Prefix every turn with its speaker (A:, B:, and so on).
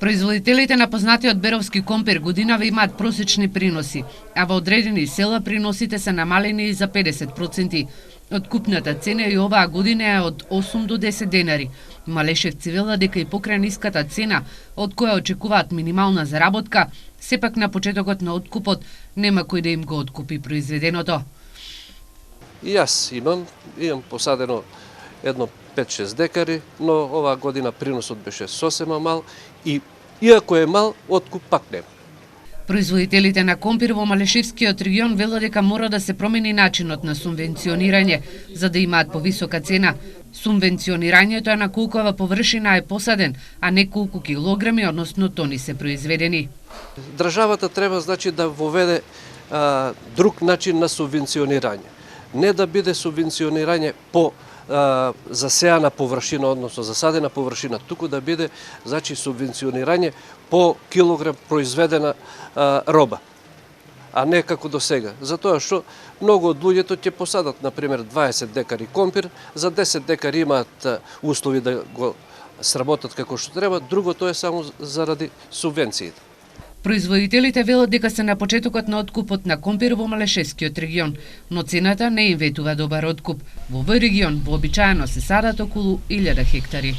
A: Производителите на познатиот беровски компир годинава имаат просечни приноси, а во одредени села приносите се намалени и за 50%. Откупната цена и оваа година е од 8 до 10 денари. Малешевци велат дека и покрај ниската цена, од која очекуваат минимална заработка, сепак на почетокот на откупот нема кој да им го откупи произведеното.
B: И јас имам посадено едно 5-6 декари, но оваа година приносот беше сосема мал и иако е мал, откуп пак нема.
A: Производителите на компир во Малешевскиот регион велат дека мора да се промени начинот на субвенционирање за да имаат повисока цена. Субвенционирањето е на колкова површина е посаден, а не колку килограми, односно тони се произведени.
B: Државата треба да воведе друг начин на субвенционирање. Не да биде субвенционирање по засеяна површина, односно засадена површина, туку да биде субвенционирање по килограм произведена роба, а не како до сега. Затоа што многу од луѓето ќе посадат, например, 20 декари компир, за 10 декари имаат услови да го сработат како што треба, другото е само заради субвенциите.
A: Производителите велат дека се на почетокот на откупот на компир во Малешевскиот регион, но цената не им ветува добар откуп. Во овој регион вообичаено се садат околу 1000 хектари.